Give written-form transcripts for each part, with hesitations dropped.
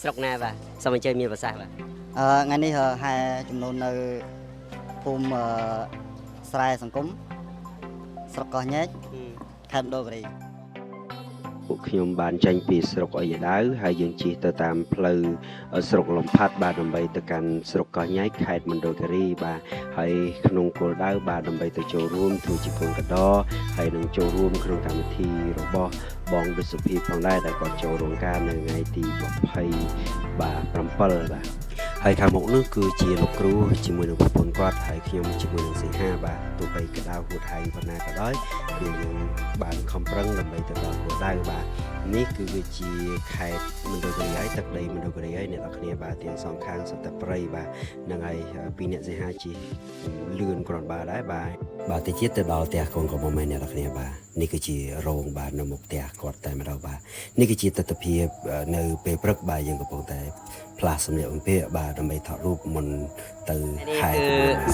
ស្រុកណាបាទសូមអញ្ជើញមានប្រសាសន៍បាទថ្ងៃនេះហែចំនួននៅភូមិស្រែសង្គមស្រុកកោះញែកខេត្តមណ្ឌលគិរីពួកខ្ញុំបានចេញពីស្រុកអយដាវហើយយើងជិះទៅតាមផ្លូវស្រុកលំផាត់បាទដើម្បីទៅកាន់ស្រុកកោះញែកខេត្តមណ្ឌលគិរីបាទហើយក្នុងគោលដៅបាទដើម្បីទៅចូលរួមធ្វើជាកូនកដហើយនឹងចូលរួមក្នុងកម្មវិធីរបស់បងវិសុភីផងដែរដែលគាត់ចូលរោងការនៅថ្ងៃទី20បាទ7បាទហើយខាងមុខនោះគឺជាលោកគ្រូជាមួយនឹងប្រពន្ធគាត់ហើយខ្ញុំជាមួយនឹងសិង្ហាបាទទោះបីក្តៅហួតហែងប៉ុណ្ណាក៏ដោយគឺយើងបានខំប្រឹងដើម្បីទៅដល់គោលដៅបាទនេះគឺវាជាខេត្តមណ្ឌលគិរីហើយទឹកដីមណ្ឌលគិរីហើយអ្នកនរគ្នាបាទទាំងសងខាងសុទ្ធតែព្រៃបាទហ្នឹងហើយពីអ្នកសិង្ហាជិះលឿនគ្រាន់បើដែរបាទតិចទៀតទៅដល់ផ្ទះកូនក៏មិនមែនអ្នកនរគ្នាបាទនេះគឺជារោងបាទនៅមុខផ្ទះគាត់តែម្ដងបាទនេះគឺជាទស្សនវិជ្ជានៅពេលព្រឹកបាទយើងកំពុងតែផ្លាស់សម្លៀកបំពាក់បាទដើម្បីថតរូបមុនទៅហែ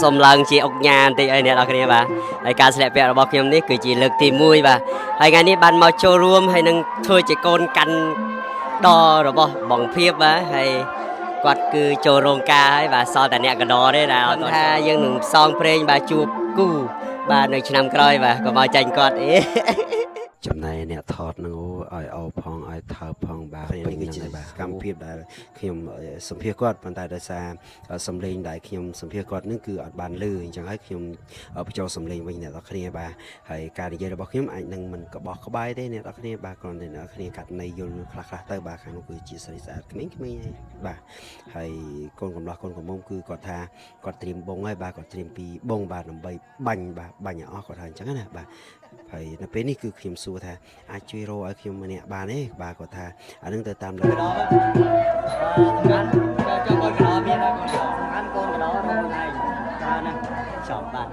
សូមឡើងជាអុកញ៉ាបន្តិចឲ្យអ្នកនរគ្នាបាទហើយការស្លៀកពាក់របស់ខ្ញុំនេះគឺជាលើកទី1បាទហើយថ្ងៃនេះបានមកចូលរួមហើយនឹងធ្វើជាកូនកាន់ដរបស់បងភៀបបាទហើយគាត់គឺចូលរោងការហើយបាទសល់តែអ្នកកដទេដែលថាយើងនឹងផ្សងព្រេងបាទជួបគូបាទនៅឆ្នាំក្រោយបាទក៏មកចាញ់គាត់ចំណែកអ្នកថតនឹងឲ្យអោផងឲ្យថើបផងបាទនេះគឺជាកម្មភាពដែលខ្ញុំសម្ភាសគាត់ប៉ុន្តែដោយសារសំឡេងដែលខ្ញុំសម្ភាសគាត់នឹងគឺអត់បានលឺអញ្ចឹងហើយខ្ញុំបញ្ចូលសំឡេងវិញអ្នកនរគ្នាបាទហើយការនិយាយរបស់ខ្ញុំអាចនឹងមិនក្បោះក្បាយទេអ្នកនរគ្នាបាទគ្រាន់តែអ្នកនរគ្នាកាត់ន័យយល់ខ្លះៗទៅបាទខាងនោះគឺជាស្រីស្អាតក្មេងៗហើយបាទហើយកូនកំឡោះកូនកំមុំគឺគាត់ថាគាត់ត្រៀមបងហើយបាទគាត់ត្រៀមពីបងបាទដើម្បីបាញ់បាទបាញ់ឲ្យអស់គាត់ថាអញ្ចឹងណាបាទហើយនៅពេលនេះគឺខ្ញុំសួរថាអាចជួយរកឲ្យខ្ញុំម្នាក់បានទេបាទគាត់ថាអានឹងទៅតាមលើសំខាន់ចូលកូនកដោមានហើយកូនកដោសំខាន់កូនកដោរកខ្លួនឯងច្រើនណាស់ចប់បាទ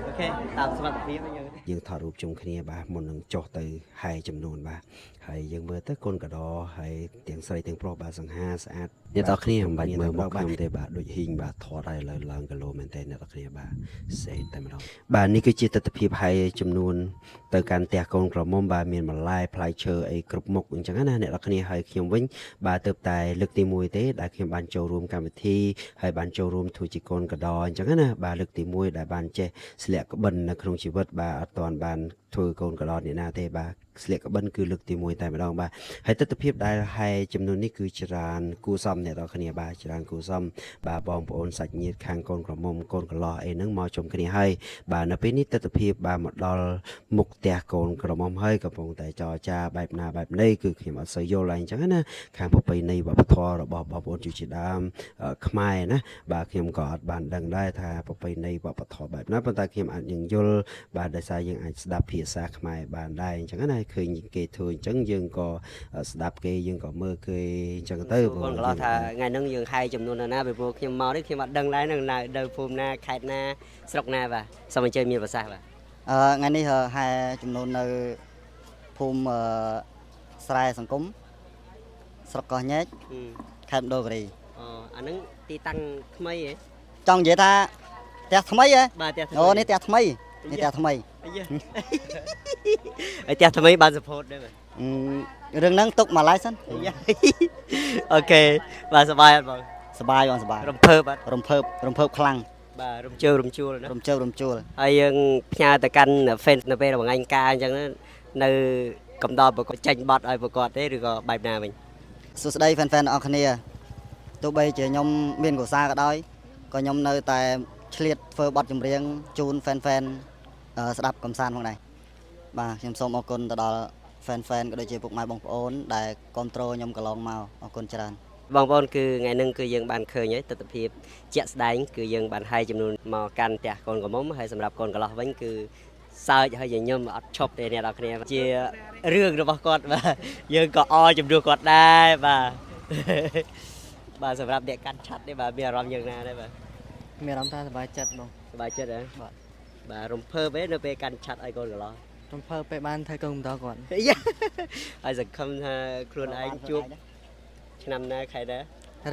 អូខេតាមសមត្ថភាពយើងថតរូបជុំគ្នាបាទមុននឹងចុះទៅហែចំនួនបាទហើយយើងមើលទៅកូនកដោហើយទាំងស្រីទាំងប្រុសបាទសង្ហាស្អាតអ្នកនរគ្នាមិនបាច់មើលមកខ្ញុំទេបាទដូចហ៊ីងបាទថតឲ្យឡើងគីឡូមែនទេអ្នកនរគ្នាបាទសេតែម្ដងបាទនេះគឺជាទស្សនវិជ្ជាហែចំនួនទៅកាន់ផ្ទះកូនក្រមុំបាទមានបន្លែផ្លែឈើអីគ្រប់មុខអញ្ចឹងណាអ្នកនរគ្នាហើយខ្ញុំវិញបាទទៅតែលើកទី1ទេដែលខ្ញុំបានចូលរួមកម្មវិធីហើយបានចូលរួមធ្វើជាកូនកដោអញ្ចឹងណាបាទលើកទី1ដែលបានចេះស្លៀកក្បិននៅក្នុងជីវិតបាទអត់ទាន់បានធ្វើកូនកដោអ្នកណាទេបាទស្លៀកក្បិនគឺលើកទី1តែម្ដងបាទហើយទស្សនវិជ្ជាដែលហែចំនួននេះគឺច្រើនគូសំអ្នកនរគ្នាបាទច្រើនគូសំបាទបងប្អូនសាច់ញាតិខាងកូនក្រមុំកូនកន្លោះអីហ្នឹងមកជុំគ្នាហើយបាទនៅពេលនេះទស្សនវិជ្ជាបាទមកដល់មុខផ្ទះកូនក្រមុំហើយកំពុងតែចរចាបែបណាបែបណីគឺខ្ញុំអត់សូវយល់អីអញ្ចឹងណាខាងប្រពៃណីវប្បធម៌របស់បងប្អូនជាដើមខ្មែរណាបាទខ្ញុំក៏អត់បានដឹងដែរថាប្រពៃណីវប្បធម៌បែបណាប៉ុន្តែខ្ញុំអាចនឹងយល់បាទដោយសារយើងអាចស្ដាប់ភាសាខ្មែរបានដែរអញ្ចឹងណាឃើញគេធ្វើអញ្ចឹងយើងក៏ស្ដាប់គេយើងក៏មើលគេអញ្ចឹងទៅបងកន្លោះថាថ្ងៃហ្នឹងយើងហែចំនួនណាពីព្រោះខ្ញុំមកនេះខ្ញុំអត់ដឹងដែរនឹងនៅភូមិណាខេត្តណាស្រុកណាបាទសូមអញ្ជើញមានប្រសាសន៍បាទថ្ងៃនេះហែចំនួននៅភូមិស្រែសង្គមស្រុកកោះញែកខេត្តមណ្ឌលគិរីអាហ្នឹងទីតាំងថ្មីហ៎ចង់និយាយថាផ្ទះថ្មីហ៎បាទផ្ទះថ្មីនេះផ្ទះថ្មីនេះផ្ទះថ្មីហើយផ្ទះថ្មីបានសពោតដែរបាទរឿងហ្នឹងទុកមួយឡែកសិនអូខេបាទសប្បាយអត់បងសប្បាយបងសប្បាយរំភើបអត់រំភើបខ្លាំងបាទរំជើរំជួលណារំជើរំជួលហើយយើងផ្ញើទៅកាន់ fan នៅពេលថ្ងៃការអញ្ចឹងនៅកំដរប្រកបចេញបတ်ឲ្យប្រកបទេឬក៏បែបណាវិញសួស្តី fan ទាំងអស់គ្នាទោះបីជាខ្ញុំមានកុសលក៏ដោយក៏ខ្ញុំនៅតែឆ្លៀតធ្វើបទចម្រៀងជូន fan ស្ដាប់កំសាន្តផងដែរបាទខ្ញុំសូមអរគុណទៅដល់ fan ក៏ដូចជាពុកម៉ែបងប្អូនដែលគ្រប់គ្រងខ្ញុំកន្លងមកអរគុណច្រើនបងប្អូនគឺថ្ងៃហ្នឹងគឺយើងបានឃើញហើយទស្សនវិជ្ជាជាក់ស្ដែងគឺយើងបានហែចំនួនមកកាន់ផ្ទះកូនក្រមុំហើយសម្រាប់កូនកន្លោះវិញគឺសើចហើយញញឹមអត់ឈប់ទេអ្នកនរគ្នាជារឿងរបស់គាត់បាទយើងក៏អរជំនួសគាត់ដែរបាទបាទសម្រាប់អ្នកកាន់ឆាត់នេះបាទមានអារម្មណ៍យ៉ាងណាដែរបាទមានអារម្មណ៍ថាសប្បាយចិត្តបងសប្បាយចិត្តហ៎បាទរំភើបទេនៅពេលកាន់ឆាត់ឲ្យកូនកន្លោះរំភើបពេលបានធ្វើកុំព្យូទ័រគាត់ហើយសង្ឃឹមថាខ្លួនឯងជួបឆ្នាំណាខែដែរ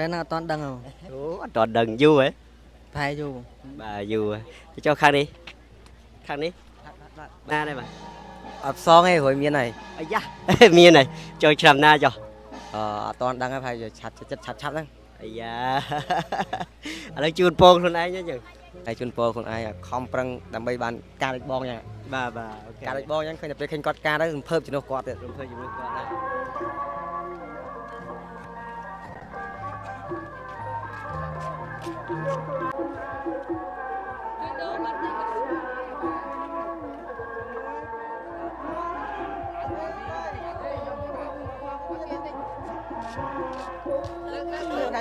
តែនៅអត់ទាន់ដឹងអូអត់ទាន់ដឹងយូរហ៎ប្រហែលយូរបាទយូរទៅចុះខាងនេះណាដែរបាទអត់ផ្សងទេរួយមានហើយអាយ៉ាមានហើយចូលឆ្នាំណាចុះហ អត់តន់ដឹងហើយ ឆាប់ចិត្តឆាប់ហ្នឹង អាយ៉ាឥឡូវជូនពងខ្លួនឯងចឹង ហើយជូនពរខ្លួនឯងខំប្រឹងដើម្បីបានការដូចបងយ៉ាង បាទអូខេ ការដូចបងយ៉ាងឃើញតែពេលឃើញគាត់ការទៅរំភើបជំនួសគាត់ទៀត រំភើបជាមួយគាត់ណា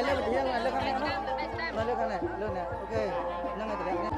លើកនេះលើកនេះលើកខាងនេះលើកខាងនេះលើកនេះអូខេហ្នឹងហើយតម្រាក់នេះ